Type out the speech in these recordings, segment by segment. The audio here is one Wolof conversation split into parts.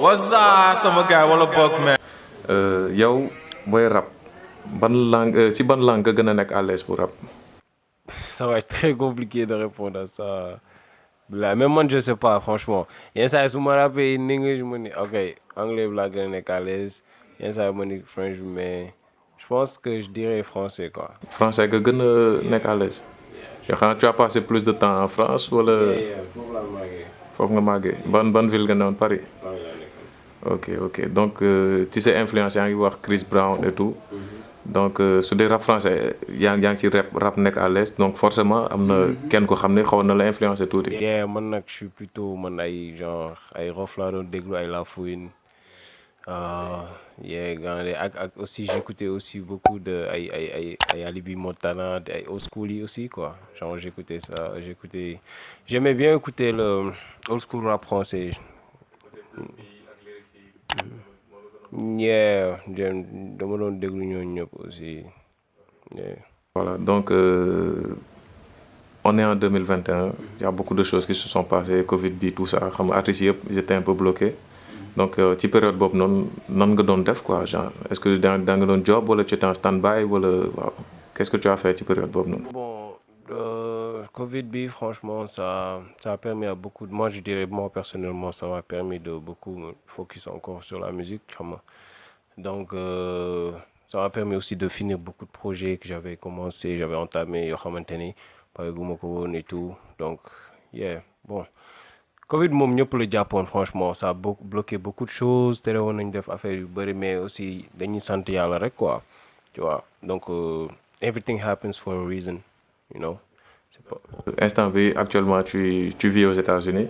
What's up sama gars wala bokk man. yow booy rap ban langue ci ban langue nga gën a nekk à l'aise pour rap. Ça va être très compliqué de répondre à ça. Là, même moi, je sais pas, franchement. Il y a ça, si je me rappelle en anglais, je me dis, ok, anglais, blague, on est à l'aise. Il y a ça, je me dis French, mais je pense que je dirais français, quoi. Français nga gën a nekk à l'aise. yow xanaa tu as passé plus de temps en France wala. foofu nga màggee ban ville nga newoon Paris. ok donc ci sa influence yaa ngi wax Chris Brown et tout. donc su dee rap français yaa ngi ci rap nekk à l'aise donc forcément am na kenn ko xam ne xawoon na la influencé tuuti. man nag je suis plutôt man ay genre ay Rof laa doon déglu ay La Fouine. ak aussi j'écoutais aussi beaucoup de ay Alibi Montana ay old school yi aussi quoi genre j'aimais bien écouter le old school rap français. dama doon déglu ñooñu ñëpp aussi. Voilà donc on est en 2021 il y a beaucoup de choses qui se sont passées Covid bi tout ça xam nga artistes yëpp ils étaient un peu bloqués donc ci période boobu noonu nan nga doon def quoi genre est-ce que da nga doon job wala tu étais en stand-by wala waaw qu'est-ce que tu as fait ci période boobu noonu. Bon Covid bi franchement ça a permis à beaucoup de moi je dirais moi personnellement ça m'a permis de beaucoup me focus encore sur la musique xam nga donc ça m'a permis aussi de finir beaucoup de projets que j'avais entamé yoo xamante ni pareguma ko woon et tout donc bon Covid moom ñëpp la jàppoon franchement ça a bloqué beaucoup de choses tere woon nañ def affaire yu bëri mais aussi dañuy sant yàlla rek quoi tu vois donc everything happens for a reason you know. instant bi actuellement tu vis aux États-Unis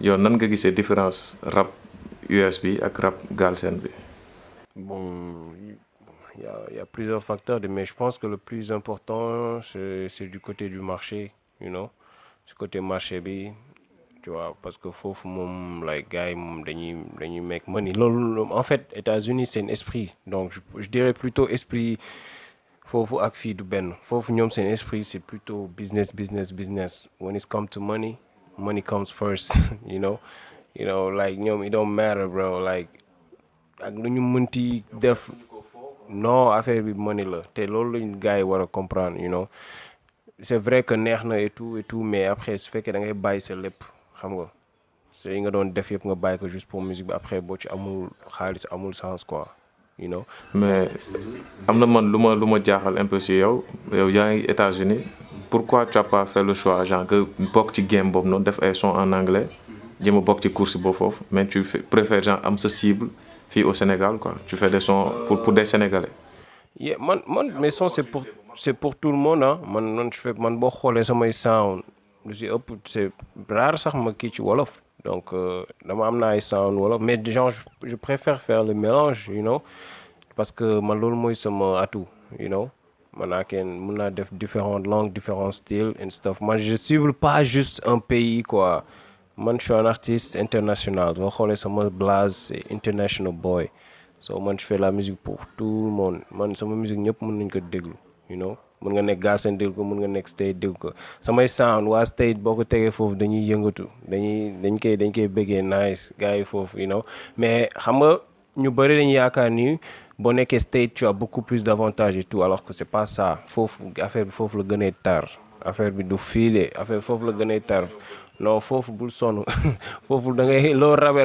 yow nan nga gisee différence rap US bi ak rap Galsen bi. Bon il y a plusieurs facteurs mais je pense que le plus important c'est du côté du marché you know du côté marché bi tu vois parce que foofu moom like gars yi moom dañuy make money loolu en fait États-Unis c'est un esprit donc je dirais plutôt esprit foofu ak fii du benn foofu ñoom seen esprit c'est plutôt business when it comes to money comes first you know like ñoom it don't matter bro like ak lu ñu mënti def non affaire bi money la te loolu lañ gars yi war a comprendre you know c'est vrai que neex na et tout mais après su fekkee da ngay bàyyi sa lépp xam nga so yi nga doon def yëpp nga bàyyi ko juste pour musique bi après boo ci amul xaalis amul sens quoi you know. mais am na man lu ma jaaxal un peu si yow yaa ngi États-Unis pourquoi tu as pas fait le choix genre que bokk ci game boobu noonu def ay son en anglais jéem a bokk ci course boobu foofu mais tu préfères genre am sa cible fii au Sénégal quoi tu fais des sons pour des Sénégalais. man mes sons c'est pour tout le monde ah man boo xoolee samay sound lu si ëpp c'est rare sax ma kii ci wolof donc dama am na ay sound wolof mais genre je préfère faire le mélange you know parce que man loolu mooy sama atout you know mun naa def différentes langues différents styles and stuff man je cible pas juste un pays quoi man je suis un artiste international boo xoolee sama blase c'est international boy so man je fais la musique pour tout le monde man sama musique ñëpp mën nañ ko déglu you know mën nga nekk Galsen déglu ko mën nga nekk State déglu ko samay sound waa State boo ko tegee foofu dañuy yëngatu dañ koy bëggee nice gars yi foofu you know mais xam nga ñu bëri dañuy yaakaar ni boo nekkee State tu as beaucoup plus d'avantages et tout alors que c'est pas ça foofu affaire bi foofu la gënee tar affaire bi du fiile affaire foofu la gënee tar non foofu bul sonn foofu da ngay loo rabe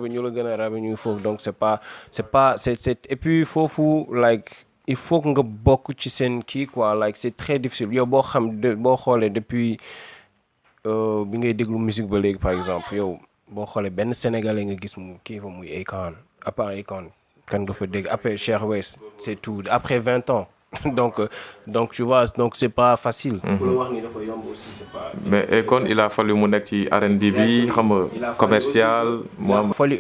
ñu la gën a rabe ñu foofu donc c'est et puis foofu like il faut que nga bokk ci seen kii quoi like c'est très difficile yow boo xoolee depuis bi ngay déglu musique ba léegi par exemple yow boo xoolee benn sénégalais nga gis mu kii fa muy Akon à part Akon kan nga fa dégg après Cheikh West c'est tout après 20 ans donc tu vois donc c'est pas facile. pour la wax ni dafa yomb aussi c'est pas. mais Akon il a fallu mu nekk ci R&B bi xam nga commercial. mu am fallu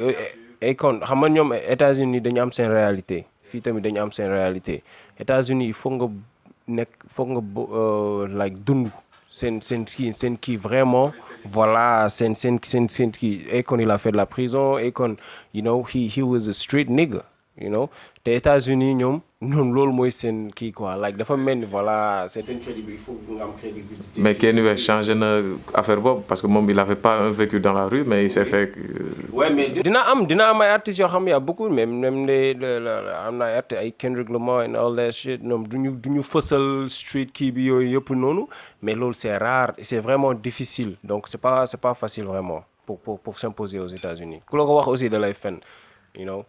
Akon xam nga ñoom États-Unis dañu am seen réalité fii tamit dañu am seen réalité États-Unis il faut nga like dund seen kii vraiment voilà seen kii Akon il a fait de la prison Akon you know he was a street nigga you know te États-Unis ñoom loolu mooy seen kii quoi like dafa mel ni voilà seen crédibilité il faut nga am crédibilité. mais Kanye West changé na affaire boobu parce que moom il avait pas un vécu dans la rue mais il s'est fait. ouais mais dina am ay artistes yoo xam y a beaucoup même les am na ay artistes ay Kendrick Lamar and all that shit ñoom duñu fësal street kii bi yooyu yëpp noonu mais loolu c'est rare et c'est vraiment difficile donc c'est pas facile vraiment pour s'imposer aux États-Unis ku la ko wax aussi da lay fen you know.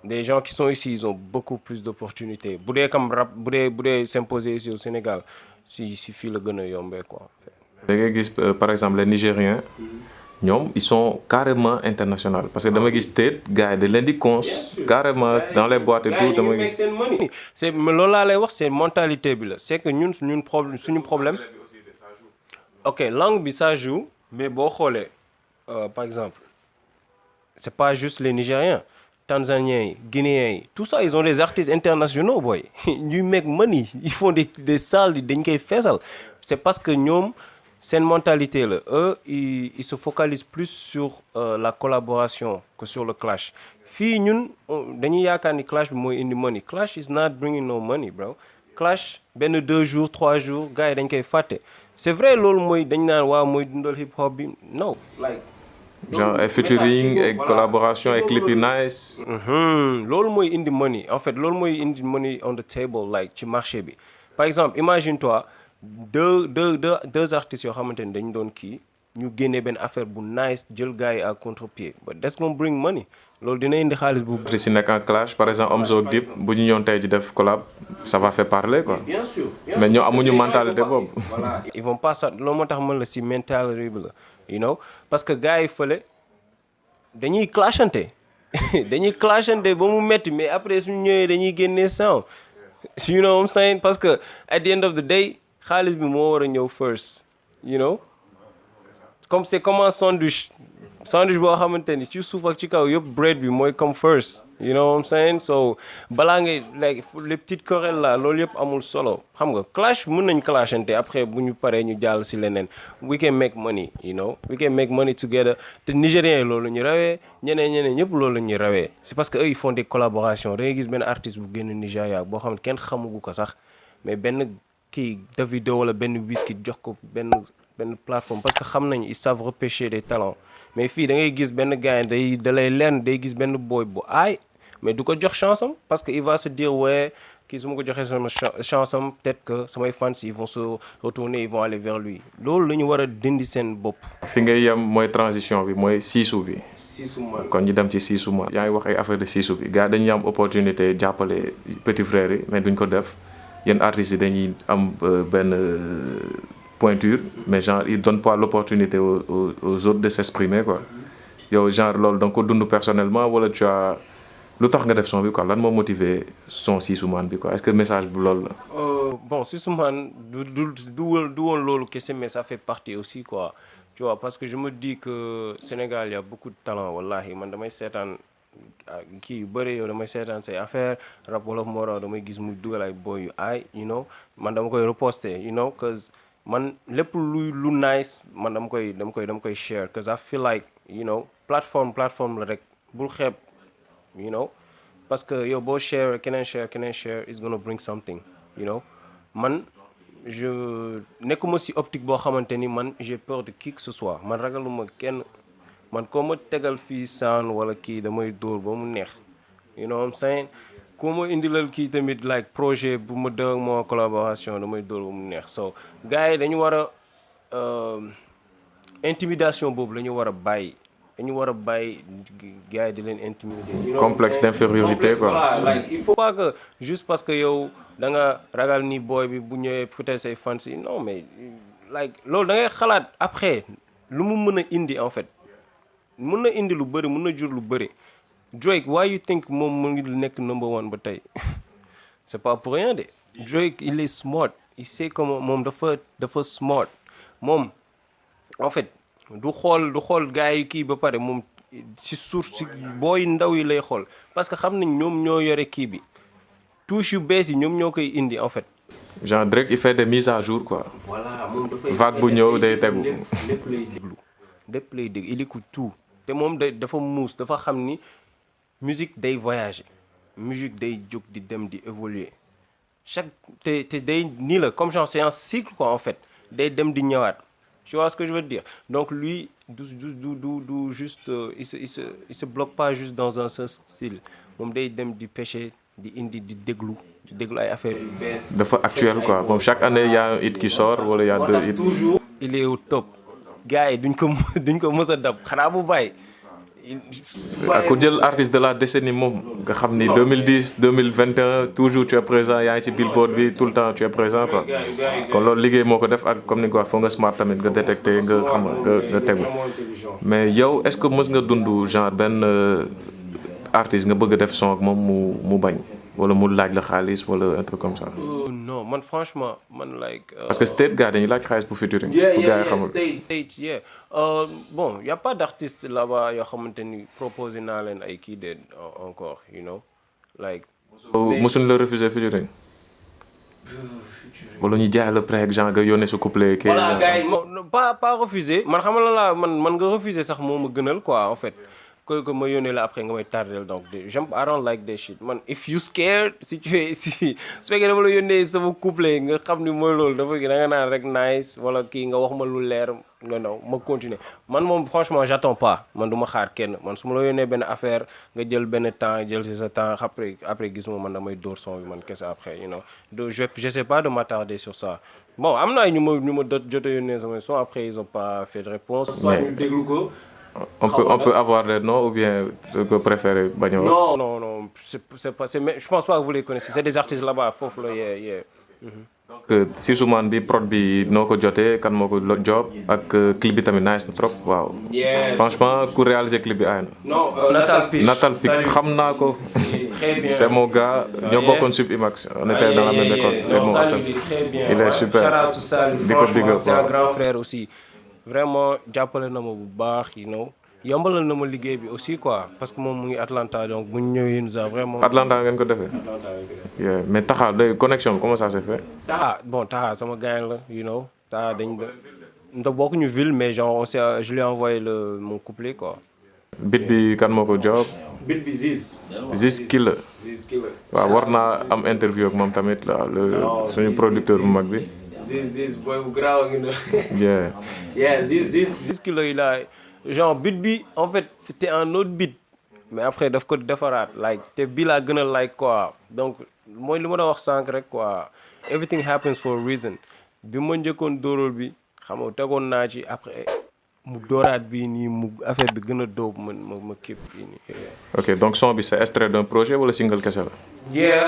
Des gens qui sont ici, ils ont beaucoup plus d'opportunités. Bu dee s'imposer ici au Sénégal, il suffit le gën a yombee quoi. Da ngay gis par exemple les Nigériens ñoom ils sont carrément internationaux parce que dama gis tête gars yi da leen di cons carrément dans les boîtes et tout dama gis. c'est loolu laa lay wax c'est mentalité bi la c'est que suñu problème. ok langue bi ça joue mais boo xoolee par exemple c'est pas juste les Nigériens. Tanzaniens, Guinéens, tout ça, ils ont des artistes internationaux, boy. Ils make money, ils font des salles, dañ koy feesal. C'est parce que ñoom seen mentalité la eux ils se focalisent plus sur la collaboration que sur le clash. Fii ñun dañuy yaakaar ni clash bi mooy indi money. Clash is not bringing no money, bro. Clash benn 2 jours 3 jours gars yi dañ koy fàtte. C'est vrai loolu mooy dañ naan waaw mooy dundal hip hop bi no like. genre ay featuring ay collaboration ay clip yu nice. loolu mooy indi money en fait loolu mooy indi money on the table like ci marché bi par exemple imagine-toi deux artistes yoo xamante ni dañu doon kii ñu génnee benn affaire bu nice jël gars yi à contre-pied but that's gonna bring money loolu dina indi xaalis bu. artistes yi nekk en clash par exemple Omzo ak Dip bu ñu ñëwoon tey ji def collab ça va faire parler quoi. bien sûr mais ñoo amuñu mentalité boobu. voilà ils vont pas ça loolu moo tax mën la si mentalité bi la. You know parce que gars yi fële dañuy clashante ba mu metti mais après suñu ñëwee dañuy génnee sound you know what I'm saying parce que at the end of the day xaalis bi moo war a ñëw first you know comme c'est comme un sandwich boo xamante ni ci suuf ak ci kaw yëpp bread bi mooy come first you know what I'm saying so balaa ngay like les petites querelles là loolu yëpp amul solo xam nga clash mën nañ clashante après bu ñu paree ñu jàll si leneen we can make money you know we can make money together te Nigériens yi loolu la ñu rawee ñeneen ñëpp loolu la ñuy rawee c'est parce que eux ils font des collaborations da ngay gis benn artiste bu génn Nigéria boo xam ne kenn xamugu ko sax mais benn kii Davido wala benn Wizkid jox ko benn plateforme parce que xam nañ ils savent repêcher des talents mais fii da ngay gis benn gars da lay leen day gis benn boy bu aay mais du ko jox chance am parce que il va se dire ouais kii su ma ko joxee sama chance am peut-être que samay fans ils vont se retourner ils vont aller vers lui loolu la ñu war a dindi seen bopp. fi ngay yem mooy transition bi mooy siisu bi. man kon ñu dem ci siisu man. yaa ngi wax ay affaire de siisu bi gars dañuy am opportunité jàppale petit frère yi mais duñ ko def yenn artistes yi dañuy am benn. Pointure mais genre il donne pas l'opportunité aux autres de s'exprimer quoi yow genre loolu da nga ko dund personnellement wala tu as lu tax nga def son bi quoi lan moo motivé son Siisu Man bi quoi est-ce que message bu loolu la. bon Siisu Man du woon loolu kese mais ça fait partie aussi quoi tu vois parce que je me dis que Sénégal y a beaucoup de talent wallahi man damay seetaan kii yu bëri yow damay seetaan say affaire rap wolof moo raw damay gis muy dugal ay boy yu aay you know man dama koy reposter you know cause man lépp lu nice man dama koy share cause I feel like you know plateforme la rek bul xeeb you know parce que yow boo share keneen share is gonna bring something you know man je nekkuma si optique boo xamante ni man j'ai peur de qui que ce soit man ragaluma kenn man koo ma tegal fii sound wala kii damay dóor ba mu neex you know what I'm saying ku ma indilal kii tamit like projet bu ma dëgg moo collaboration damay dóor ba mu neex so gars yi dañu war a intimidation boobu la ñu war a bàyyi dañu war a bàyyi gars yi di leen intimider. complexe d'infériorité quoi. Voilà, like il faut pas que juste parce que yow da nga ragal ni boy bi bu ñëwee peut-être say fans yi non mais like loolu da ngay xalaat après lu mu mën a indi en fait mën na indi lu bëri mën na jur lu bëri. Drake why you think moom mu ngi nekk number one ba tey c'est pas pour rien de Drake il est smart il sait comment moom dafa smart moom en fait du xool gars yi kii ba pare moom si source si booy ndaw yi lay xool parce que xam nañ ñoom ñoo yore kii bi touche yu bees yi ñoom ñoo koy indi en fait. genre Drake il fait des mises à jour quoi. voilà moom dafay vague bu ñëw day tegu. lépp lay déglu il écoute tout te moom dafa muus dafa xam ni musique day voyager musique day jóg di dem di évoluer chaque te day nii la comme genre c'est un cycle quoi en fait day dem di ñëwaat tu vois ce que je veux dire donc lui du juste il se bloque pas juste dans un seul style moom day dem di pêcher di indi di déglu ay affaires yu bees. dafa actuel quoi bon chaque année y a un hit qui sort wala y a deux hits. toujours il est au top gars yi duñ ko mës a dab xanaa bu bàyyi. ku jël artiste de la décennie moom nga xam ni 2010 2021 toujours tu es présent yaa ngi ci billboard bi tout le temps tu es présent quoi kon loolu liggéey moo ko def ak comme ni nga ko wax foo nga smart tamit nga détecté nga xam nga tegu mais yow est-ce que mës nga dund genre benn artiste nga bëgg a def son ak moom mu bañ wala mu laaj la xaalis wala un truc comme ça. non man franchement man like. parce que state gars dañuy laaj xaalis pour featuring. pour gars yi xamul state yeah. Bon y a pas d'artiste là-bas yoo xamante ni proposé naa leen ay kii de encore you know like. mosuñ la refuser featuring. wala ñu jaay la pré genre nga yónnee sa couplet. voilà gars yi pas refuser man xam la man nga refuser sax moo ma gënal quoi en fait. que ma yónnee la après nga may tardel donc j'aime I don't like that shit man if you scared si tu es si su fekkee dafa la yónnee sama couplet nga xam ni mooy loolu dafa da nga naan rek nice wala kii nga wax ma lu leer nga naw ma continuer man moom franchement j'attends pas man du ma xaar kenn man su ma la yónnee benn affaire nga jël benn temps jël si sa temps après gisuma man damay dóor son bi man kese après you know donc je sais pas de m'attarder sur ça bon am na ay ñu ma jot a yónnee sama son après ils ont pas fait de réponse soit ñu déglu ko. On peut avoir des noms ou bien que préférer bañ a wax. Non, c'est pas mais je pense pas que vous les connaissez. C'est des artistes là-bas foofu la yeah. donc si Soumane bi prod bi noo ko jotee kan moo ko job ak clip bi tamit nice na trop waaw. franchement ku réaliser clip bi aay na. non Natal Pic xam naa ko. c'est mon gars ñoo bokkoon Sub Imax on était dans la même école. il est super. di ko big up c'est un grand frère aussi. vraiment jàppale na ma bu baax you know yombalal na ma liggéey bi aussi quoi parce que moom mu ngi Atlanta donc bu ñu ñëwee nous a vraiment. Atlanta ngeen ko defee. mais Taxa day connexion comment ça s'est fait. Taxa sama gars la you know Taxa dañ bokkuñu ville mais genre je lui ai envoyé mon couplet quoi. beat bi kan moo ko job. beat bi Ziz Killer. waaw war naa am interview ak moom tamit la suñu producteur bu mag bi. Ziz boy bu garaaw ngi na. Ziz Killer il a genre beat bi en fait c'était un autre beat mais après daf ko defaraat like te bi laa gën a like quoi donc mooy li ma doon wax sànq rek quoi everything happens for a reason bi ma njëkkoon dóoral bi xam nga tegoon naa ci après mu dooraat bii nii mu affaire bi gën a dóob ma képp bii nii. ok donc son bi c'est extrait d'un projet wala single kese la.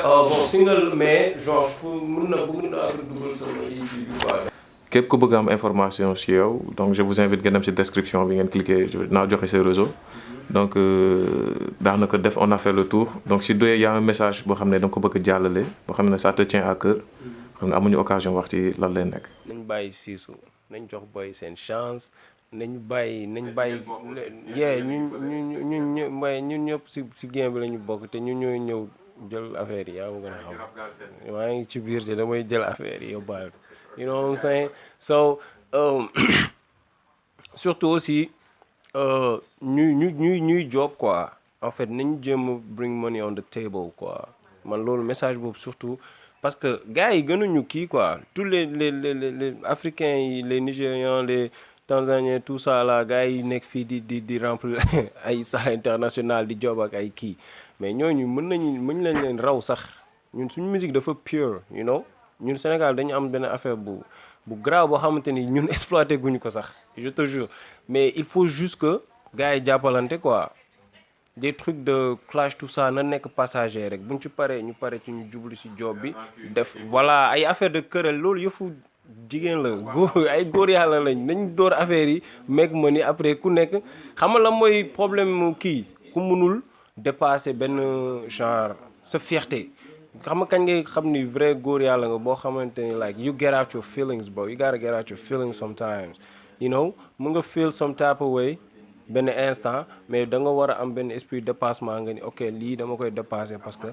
bon single mais genre bëgg na après dugal sama EP bi quoi. képp ku bëgg am information ci yow donc je vous invite ngeen dem ci description bi ngeen cliquer naa joxe ses réseaux donc daanaka def on a fait le tour donc si doyee y a un message boo xam ne da nga ko bëgg a jàllale boo xam ne ça te tient à cœur xam ne amuñu occasion wax ci lan lay nekk. nañ bàyyi siisu nañ jox boy seen chance nañ bàyyi ñun ñëpp si game bi la ñu bokk te ñun ñooy ñëw jël affaire yi yaa ma gën a xam maa ngi ci biir te damay jël affaire yi yóbbaale you know what I'm saying so surtout aussi ñuy job quoi en fait nañu jéem a bring money on the table quoi man loolu message boobu surtout parce que gars yi gënuñu kii quoi tous les africains yi les nigérians les tanzaniens tout ça là gars yi nekk fii di remplir ay salle internationale di job ak ay kii mais ñooñu mën nañ leen raw sax ñun suñu musique dafa pure you know ñun Sénégal dañu am benn affaire bu grave boo xamante ni ñun exploité guñu ko sax je te jure mais il faut juste que gars yi jàppalante quoi des trucs de clash tout ça na nekk passager rek buñ ci paree ñu pare ci ñu jublu ci job bi def voilà ay affaire de querelle loolu yëfu jigéen la góor yàlla lañ nañ door affaire yi meeg ma ni après ku nekk xam nga la mooy problème kii ku mënul dépasser benn genre sa fierté xam nga kañ ngay xam ni vrai góor yàlla nga boo xamante ni like you get out your feelings bro you gotta get out your feelings sometimes you know mu nga feel some type of way benn instant mais da nga war a am benn esprit de dépassement nga ni ok lii dama koy dépasser parce que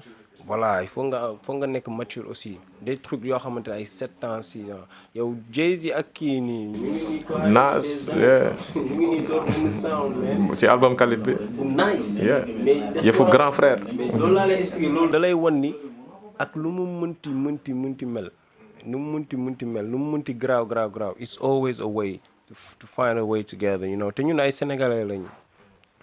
voilà il faut nga nekk mature aussi des trucs yoo xamante ne ay 7 ans 6 ans yow Jay-Z ak kii nii ñu ngi nii ko Nas ñu ngi nii doon benn sound man ci album Khalid bi bu nice Yeah. mais yëfu grand frère mais loolu laa lay expliquer loolu da lay wan ni ak lu mu mënti mel nu mu mënti mel nu mu mënti graaw it's always a way to find a way together you know te ñun ay sénégalais lañu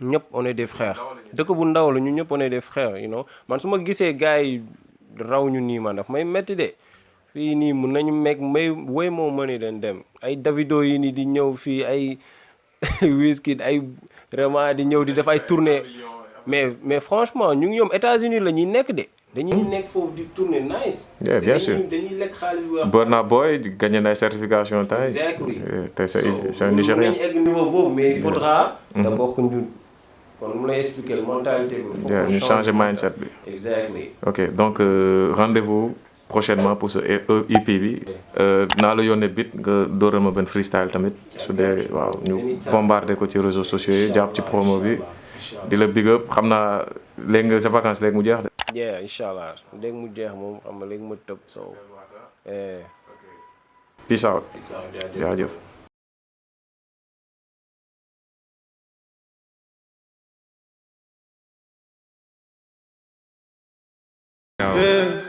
ñëpp on est des frères dëkk bu ndaw la ñun ñëpp on est des frères you know man su ma gisee gars yi raw ñu nii man daf may metti de fii nii mun nañu may way moo mëni leen dem ay Davido yi nii di ñëw fii ay Wizkid ay vraiment di ñëw di def ay tournée mais franchement ñu ngi ñoom États-Unis la ñuy nekk de dañuy nekk foofu di tourner nice. Yeah, bien sûr. dañuy lekk xaalis bu wax. Burna Boy gagné na certification tay. Exactly. Tey c'est un Nigérien. Mën nañu egg niveau boobu mais il faudra. da bokk ñun kon mu lay expliquer la mentalité bi. Yeah, ñu changer mindset bi. Exactly. Ok donc rendez-vous prochainement pour ce EP bi. naa la yónnee bit nga dóoral ma benn freestyle tamit su dee waaw ñu bombarder ko ci réseaux sociaux yi jàpp ci promo bi. di la big up xam naa léegi nga sa vacances léegi mu jeex de. yeah incha allah léegi mu jeex moom xam nga léegi ma tëb so. Peace out. jaajëf.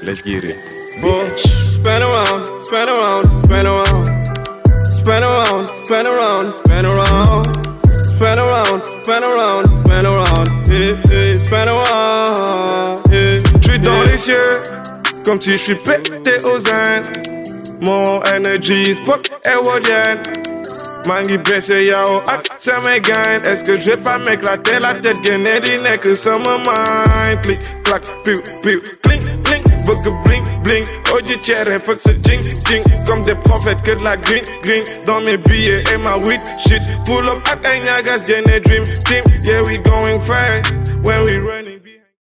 Let's get it. Spin around, spin around, spin around. Spin around, spin around, spin around. Spin around, spin around, spin around. Hey, hey, spin around. Hey. J'suis dans les cieux, comme si j'suis pété aux Indes. Mon energy is pop éolienne. Mangi blessé yao ak sama gain. Est-ce que j'vais pas m'éclater la tête gagner di nek sama mind. Click, clack, piou, piou, clink, clink. Bëgg bling, bling. Oji chere fuck ce jing, jing. Comme des prophètes que de la green, green. Dans mes billets et ma weed shit. Pull up ak ay ñagas gagner dream team. Yeah we going fast when we running.